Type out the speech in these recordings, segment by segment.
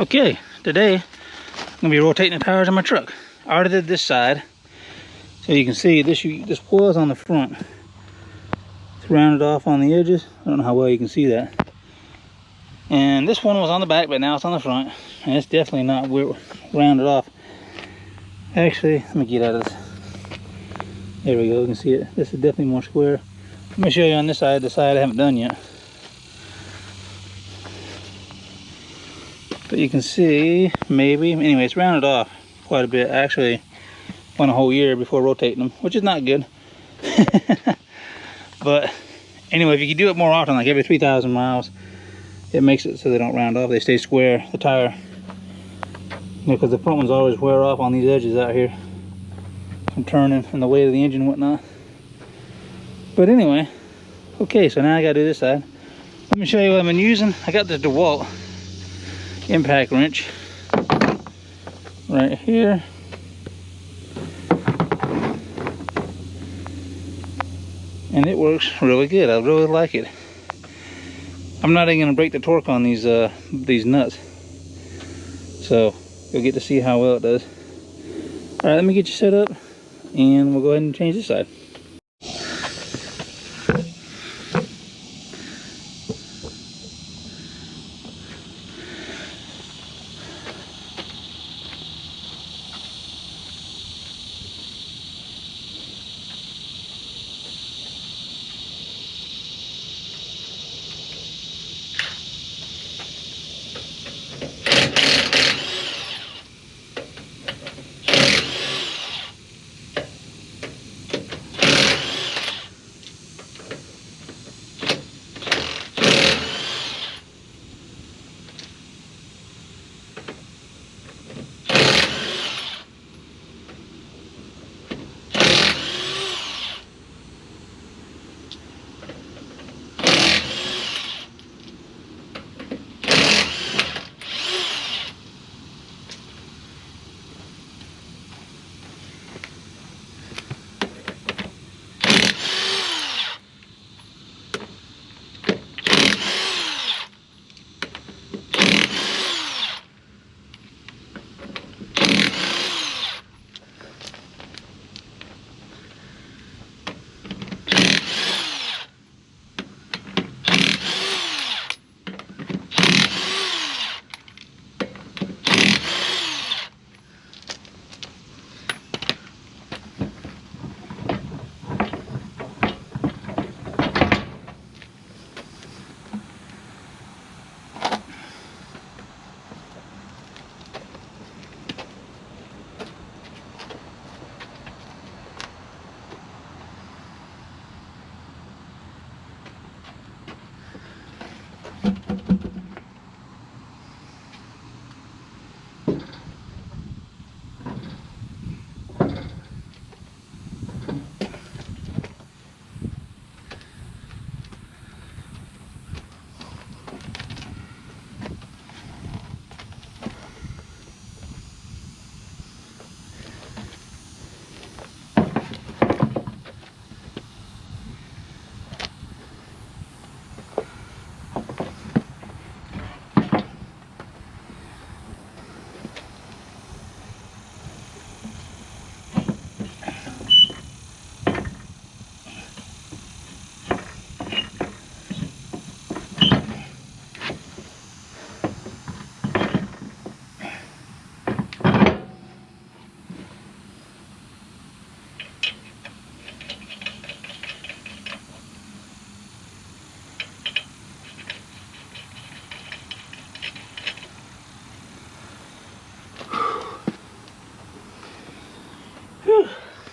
Okay, today I'm gonna be rotating the tires on my truck. I already did this side, so you can see this was on the front. It's rounded off on the edges. I don't know how well you can see that. And this one was on the back, but now it's on the front, and it's definitely not rounded off. Actually, let me get out of this. There we go. You can see it. This is definitely more square. Let me show you on this side, the side I haven't done yet. But you can see, maybe, anyway, it's rounded off quite a bit. I actually went a whole year before rotating them, which is not good. But anyway, if you can do it more often, like every 3,000 miles, it makes it so they don't round off. They stay square, the tire. Because the front ones always wear off on these edges out here from turning and the weight of the engine and whatnot. But anyway, okay, so now I gotta do this side. Let me show you what I've been using. I got the Dewalt impact wrench right here. And it works really good. I really like it. I'm not even gonna break the torque on these nuts. So you'll get to see how well it does. All right, let me get you set up and we'll go ahead and change this side.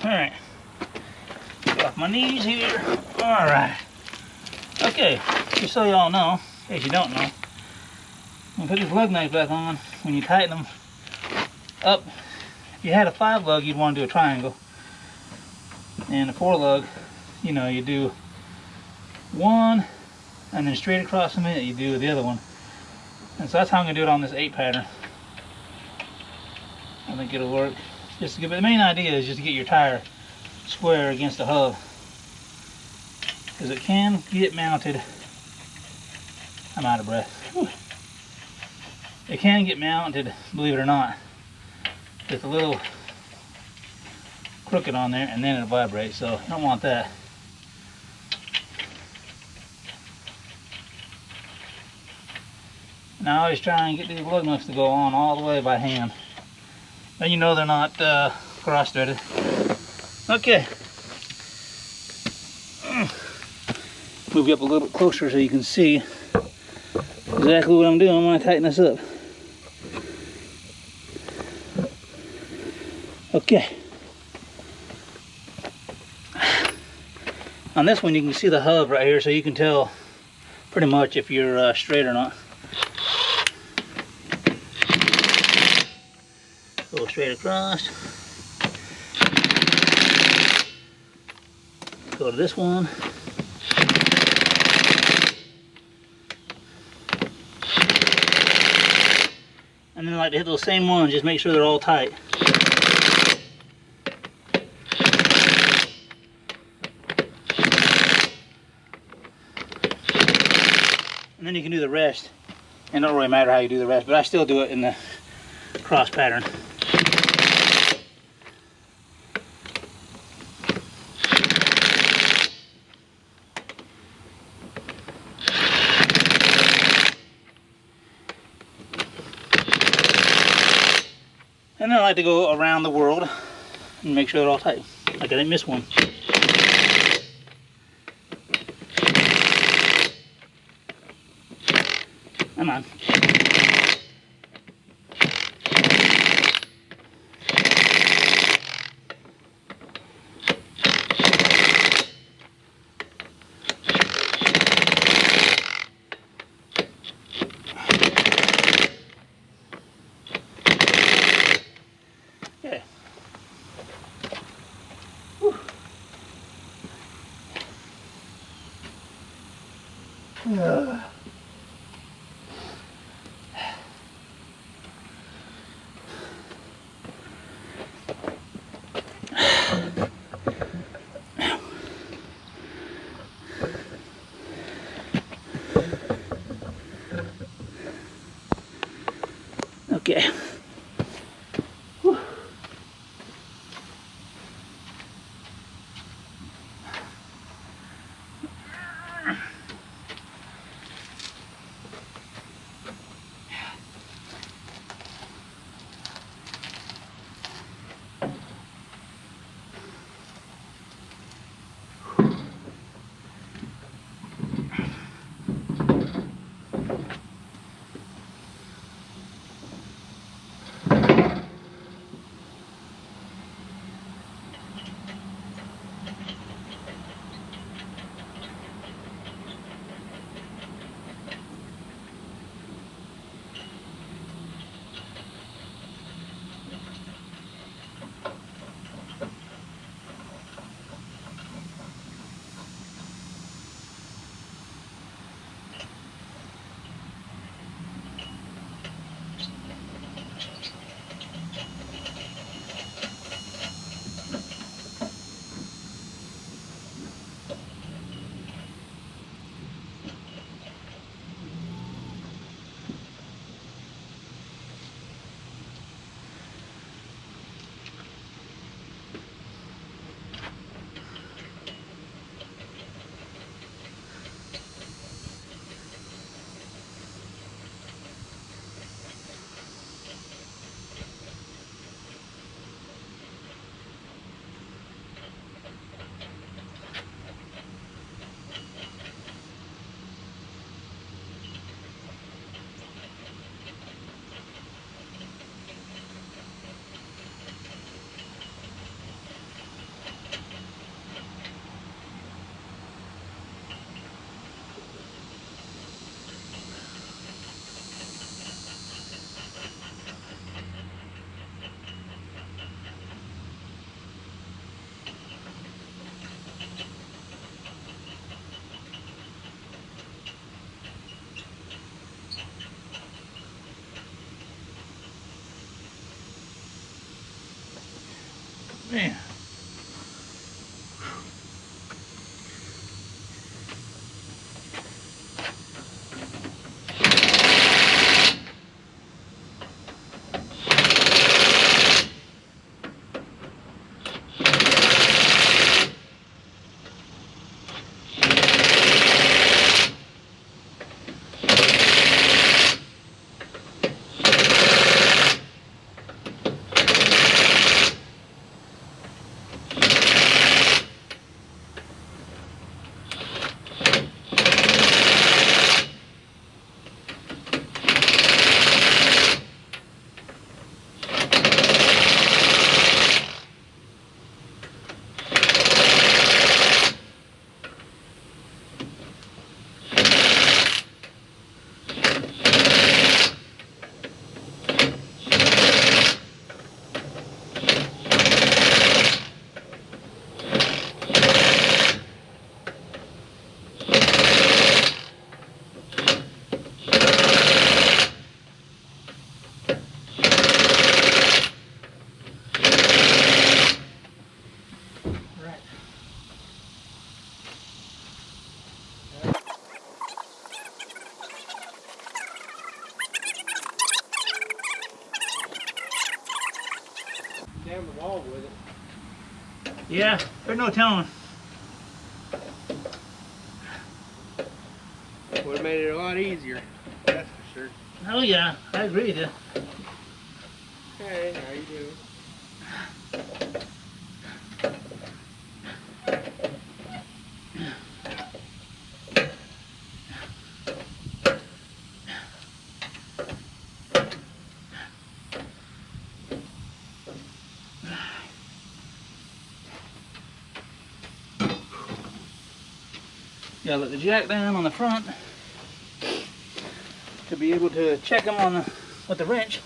All right, get off my knees here. All right. Okay, just so y'all know, in case you don't know, when you put this lug nut back on, when you tighten them up, if you had a 5 lug, you'd want to do a triangle. And a 4 lug, you know, you do one, and then straight across from it, you do the other one. And so that's how I'm gonna do it on this 8 pattern. I think it'll work. Just to get, but the main idea is just to get your tire square against the hub, because it can get mounted. I'm out of breath. Whew. It can get mounted, believe it or not, with a little crooked on there, and then it'll vibrate, so you don't want that. And I always try and get these lug nuts to go on all the way by hand. Then you know they're not cross-threaded. Okay. Move you up a little bit closer so you can see exactly what I'm doing when I tighten this up. Okay. On this one you can see the hub right here, so you can tell pretty much if you're straight or not. Go straight across. Go to this one. And then I like to hit those same ones, just make sure they're all tight. And then you can do the rest. It don't really matter how you do the rest, but I still do it in the cross pattern. And then I like to go around the world and make sure they're all tight. Like I didn't miss one. Come on. Okay. Whew. Okay. Whew. Yeah, there's no telling. Would have made it a lot easier. That's for sure. Oh yeah, I agree with you. Hey, how you doing? Gotta let the jack down on the front to be able to check them on the, with the wrench.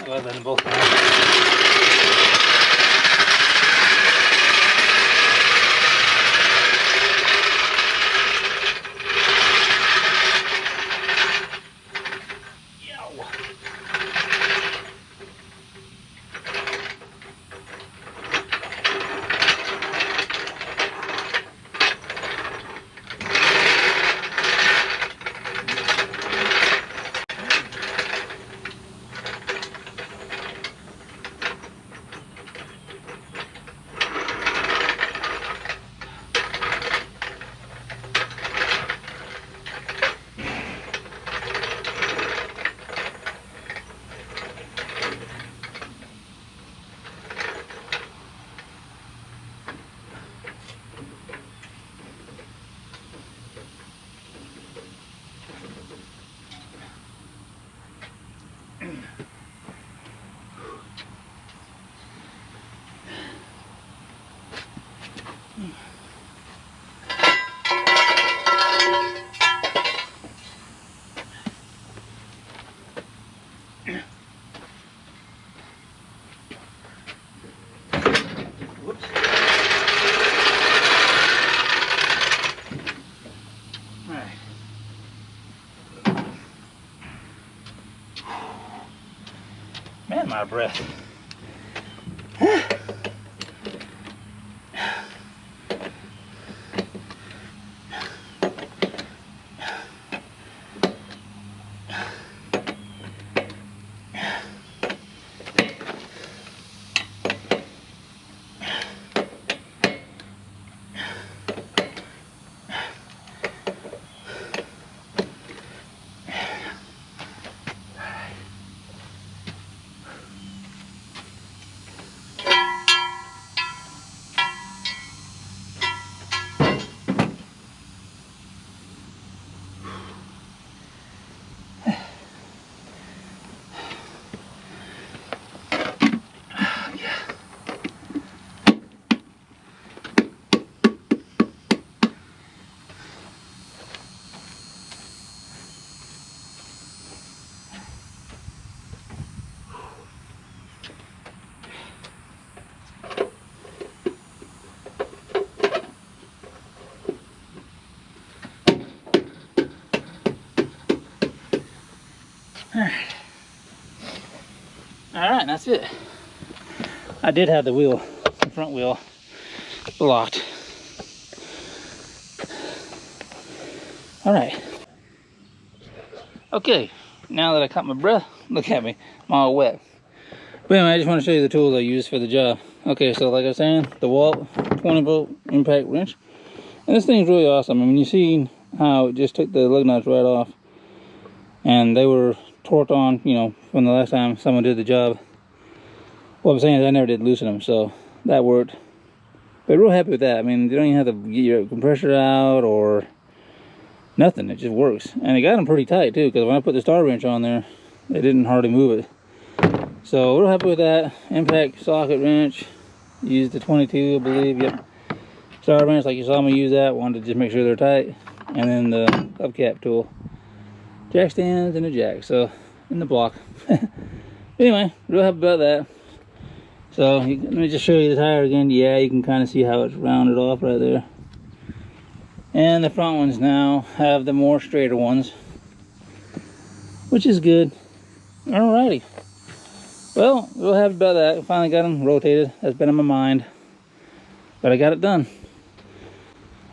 I love letting both come out. Whoops. All right. Man, my breath. Alright, that's it. I did have the wheel, the front wheel, blocked. Alright. Okay, now that I caught my breath, look at me, I'm all wet. But anyway, I just want to show you the tools I use for the job. Okay, so like I was saying, the Dewalt 20-volt impact wrench. And this thing's really awesome. I mean, you see how it just took the lug nuts right off. And they were torqued on, you know, from the last time someone did the job. What I'm saying is I never did loosen them, so that worked. But real happy with that. I mean, you don't even have to get your compressor out or nothing. It just works. And it got them pretty tight too, because when I put the star wrench on there, they didn't hardly move it. So real happy with that. Impact socket wrench. Used the 22, I believe. Yep. Star wrench, like you saw me use that. Wanted to just make sure they're tight. And then the hubcap tool. Jack stands and a jack. So in the block. Anyway, real happy about that. So let me just show you the tire again. Yeah, you can kind of see how it's rounded off right there. And the front ones now have the more straighter ones, which is good. Alrighty. Well, real happy about that. Finally got them rotated. That's been on my mind, but I got it done.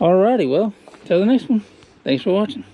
Alrighty. Well, till the next one. Thanks for watching.